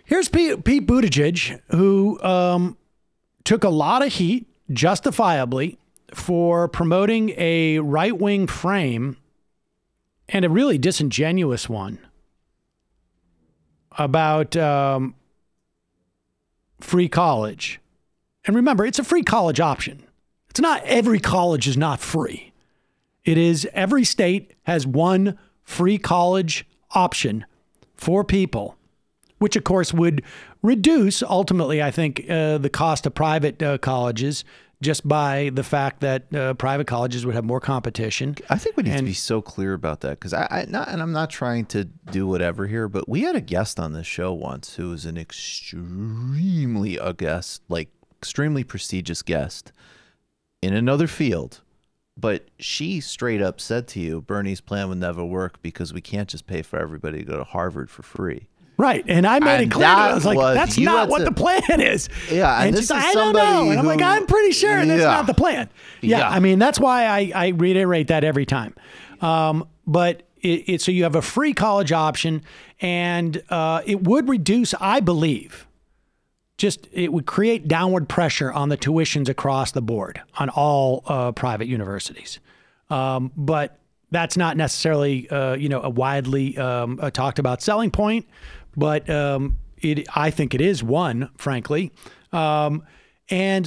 Here's Pete Buttigieg, who took a lot of heat, justifiably, for promoting a right-wing frame, and a really disingenuous one, about free college. And remember, it's a free college option. It's not every college is not free. It is every state has one free college option for people, which of course would reduce ultimately, I think, the cost of private colleges, just by the fact that private colleges would have more competition. I think we need to be so clear about that, because and I'm not trying to do whatever here, but we had a guest on this show once who was an extremely prestigious guest in another field, but she straight up said to you, Bernie's plan would never work because we can't just pay for everybody to go to Harvard for free. Right. And I made it clear. I was like, that's not what the plan is. Yeah. And this is I don't know. And I'm like, I'm pretty sure that's not the plan. Yeah. I mean, that's why I reiterate that every time. But so you have a free college option, and it would reduce, I believe, it would create downward pressure on the tuitions across the board on all private universities. But that's not necessarily, a widely talked about selling point. But I think it is one, frankly. And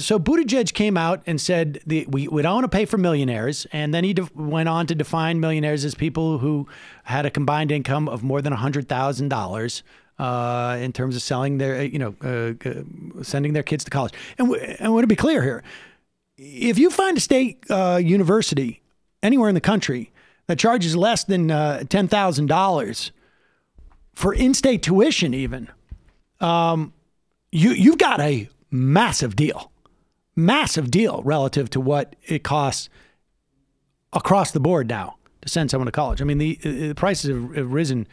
so Buttigieg came out and said we don't want to pay for millionaires. And then he went on to define millionaires as people who had a combined income of more than $100,000 in terms of selling their, sending their kids to college. And I want to be clear here. If you find a state university anywhere in the country that charges less than $10,000 for in-state tuition, even, you've got a massive deal relative to what it costs across the board now to send someone to college. I mean, the prices have risen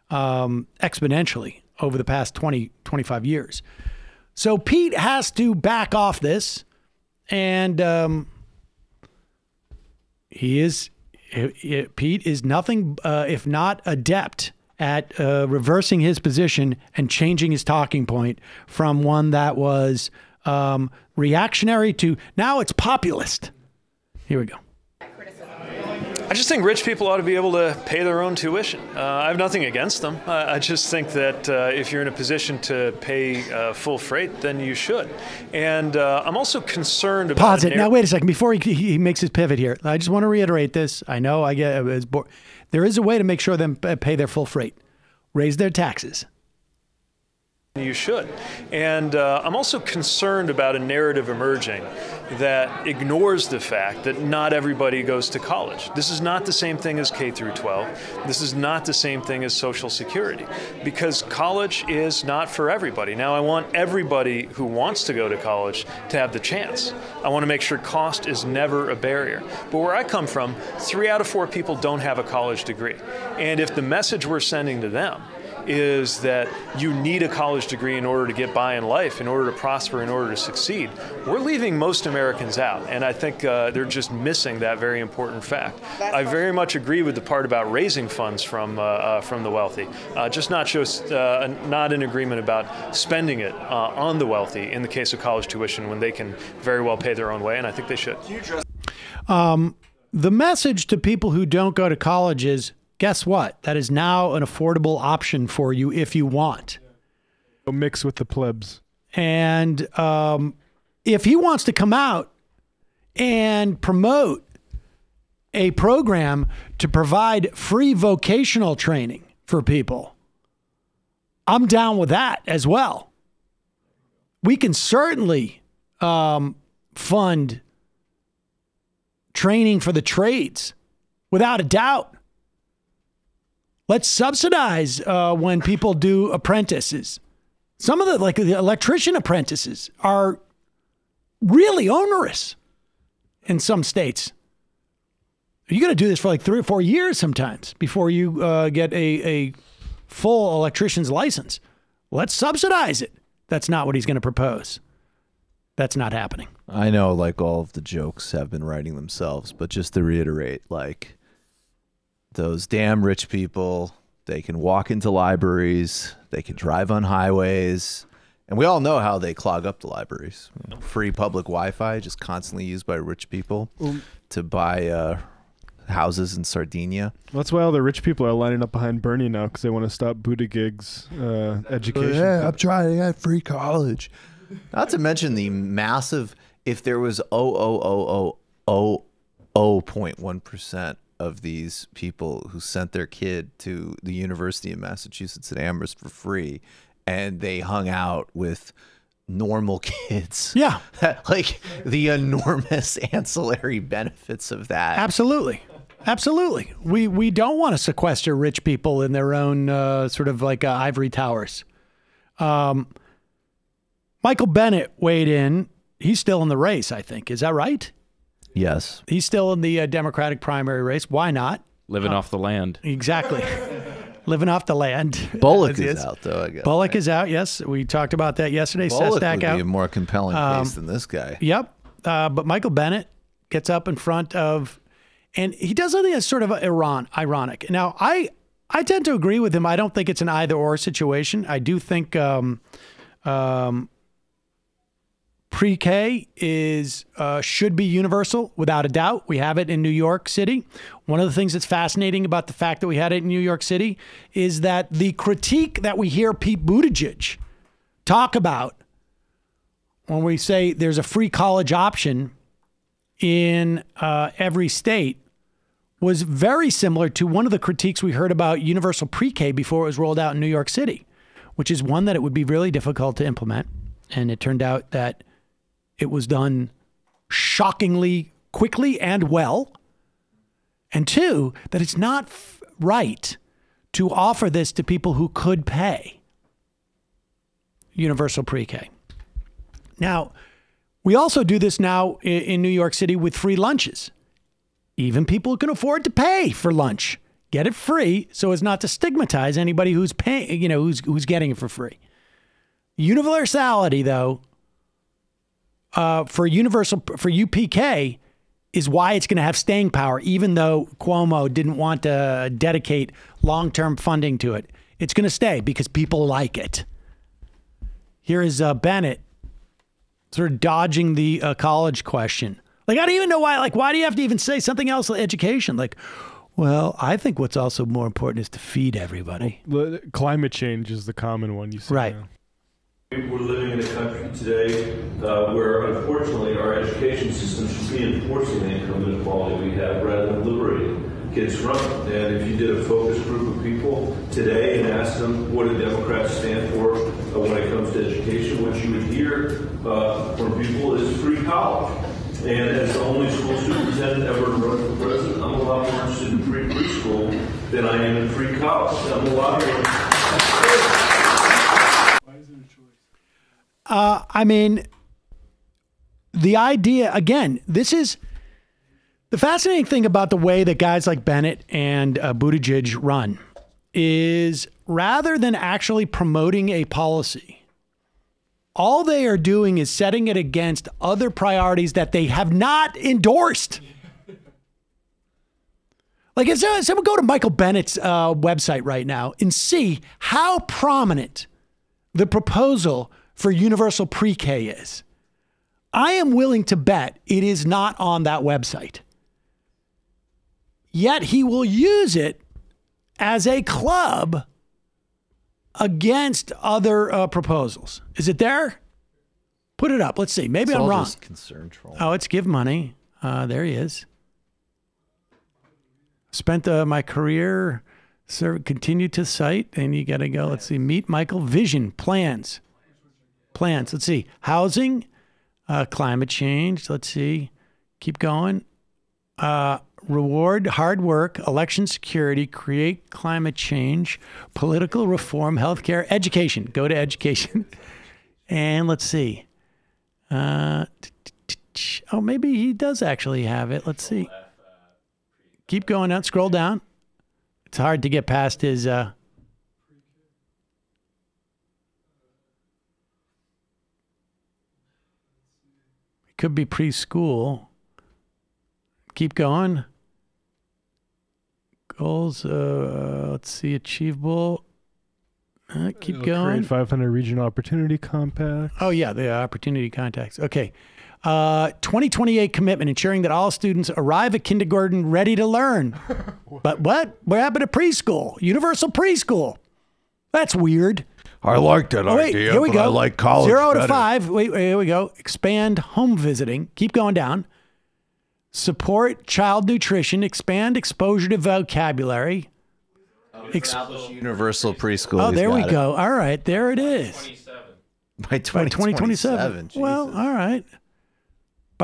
exponentially over the past 20, 25 years. So Pete has to back off this, and Pete is nothing if not adept at reversing his position and changing his talking point from one that was reactionary to now it's populist. Here we go. I just think rich people ought to be able to pay their own tuition. I have nothing against them. I just think that if you're in a position to pay full freight, then you should. And I'm also concerned about... Pause it. Now, wait a second. Before he makes his pivot here, I just want to reiterate this. I know I get it's bored. There is a way to make sure them pay their full freight. Raise their taxes. You should. And I'm also concerned about a narrative emerging that ignores the fact that not everybody goes to college. This is not the same thing as K through 12. This is not the same thing as Social Security, because college is not for everybody. Now, I want everybody who wants to go to college to have the chance. I want to make sure cost is never a barrier. But where I come from, 3 out of 4 people don't have a college degree. And if the message we're sending to them is that you need a college degree in order to get by in life, in order to prosper, in order to succeed, we're leaving most Americans out. And I think they're just missing that very important fact. I very much agree with the part about raising funds from the wealthy, just not in agreement about spending it on the wealthy in the case of college tuition when they can very well pay their own way, and I think they should. The message to people who don't go to college is, guess what? That is now an affordable option for you if you want. Go mix with the plebs. And if he wants to come out and promote a program to provide free vocational training for people, I'm down with that as well. We can certainly fund training for the trades without a doubt. Let's subsidize when people do apprentices. Some of the electrician apprentices are really onerous in some states. You got to do this for like 3 or 4 years sometimes before you get a full electrician's license. Let's subsidize it. That's not what he's going to propose. That's not happening. I know, like, all of the jokes have been writing themselves, but just to reiterate, like, those damn rich people They can walk into libraries. They can drive on highways. And we all know how they clog up the libraries. Free public Wi-Fi, just constantly used by rich people to buy houses in Sardinia. Well, that's why all the rich people are lining up behind Bernie now, because they want to stop Buttigieg's education. Yeah, I'm trying to get free college. Not to mention the massive, if there was 0.1% of these people who sent their kid to the University of Massachusetts at Amherst for free, and they hung out with normal kids. Yeah. Like the enormous ancillary benefits of that. Absolutely. Absolutely. We don't want to sequester rich people in their own sort of like ivory towers. Michael Bennett weighed in. He's still in the race, I think. Is that right? Yes. He's still in the Democratic primary race. Why not? Living off the land. Exactly. Living off the land. Bullock is out, though, I guess. Bullock is out, yes. We talked about that yesterday. Bullock Sestak would out. be a more compelling case than this guy. Yep. But Michael Bennett gets up in front of, and he does something that's sort of ironic. Now, I tend to agree with him. I don't think it's an either-or situation. I do think pre-K should be universal, without a doubt. We have it in New York City. One of the things that's fascinating about the fact that we had it in New York City is that the critique that we hear Pete Buttigieg talk about when we say there's a free college option in every state was very similar to one of the critiques we heard about universal pre-K before it was rolled out in New York City, which is one that it would be really difficult to implement. And it turned out that it was done shockingly quickly and well. And two, that it's not right to offer this to people who could pay universal pre-K. Now, we also do this now in New York City with free lunches. Even people who can afford to pay for lunch get it free, so as not to stigmatize anybody who's paying, who's getting it for free. Universality, though, for UPK is why it's going to have staying power, even though Cuomo didn't want to dedicate long-term funding to it. It's going to stay because people like it. Here is Bennett sort of dodging the college question. Like, I don't even know why. Like, why do you have to even say something else like education? Like, well, I think what's also more important is to feed everybody. Well, climate change is the common one you see. Right. Now. We're living in a country today where, unfortunately, our education system should be enforcing the income inequality we have rather than liberating kids from it. And if you did a focus group of people today and asked them what do Democrats stand for when it comes to education, what you would hear from people is free college. And as the only school superintendent ever to run for president, I'm a lot more interested in free preschool than I am in free college. I'm a lot more. I mean, the idea, again, this is the fascinating thing about the way that guys like Bennett and Buttigieg run is rather than actually promoting a policy, all they are doing is setting it against other priorities that they have not endorsed. Like, if someone go to Michael Bennett's website right now and see how prominent the proposal for universal pre-K is. I am willing to bet it is not on that website. Yet he will use it as a club against other proposals. Is it there? Put it up. Let's see. Maybe I'm wrong. Concern troll. Oh, it's Give Money. There he is. Spent my career, continued to cite, and you got to go. Let's see. Meet Michael. Vision. Plans. Let's see. Housing. Climate change. Let's see. Keep going. Reward hard work, election security, create climate change, political reform, healthcare, education. Go to education. And let's see. Oh, maybe he does actually have it. Let's see. Keep going down. Scroll down. It's hard to get past his... It could be preschool. Keep going. Goals, let's see, achievable. Keep It'll going. Create 500 regional opportunity compacts. Oh, yeah, the opportunity contacts. Okay. 2028 commitment, ensuring that all students arrive at kindergarten ready to learn. But what? What happened to preschool? Universal preschool. That's weird. I like that wait, idea, here we but go. I like college 0 to better. 5. Wait, here we go. Expand home visiting. Keep going down. Support child nutrition. Expand exposure to vocabulary. Establish universal preschool. Oh, He's there we got it. go. All right, there it is. By By 2027. Well, all right.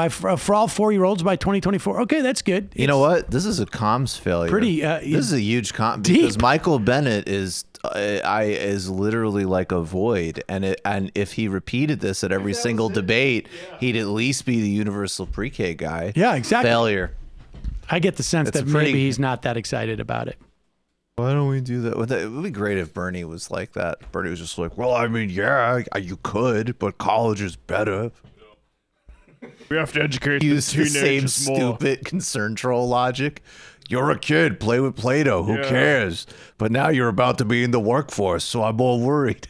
For all 4-year-olds by 2024. Okay, that's good. You know what? This is a comms failure. Pretty, this is a huge comms deep. because Michael Bennett is literally like a void, and if he repeated this at every single debate, he'd at least be the universal pre-K guy. Yeah, exactly. Failure. I get the sense It's that pretty- maybe he's not that excited about it. Why don't we do that? It would be great if Bernie was like that. Bernie was just like, well, I mean, yeah, you could, but college is better. We have to educate Use the same teenagers more. stupid concern troll logic. You're a kid, play with Play-Doh, who Yeah. cares? But now you're about to be in the workforce, so I'm more worried.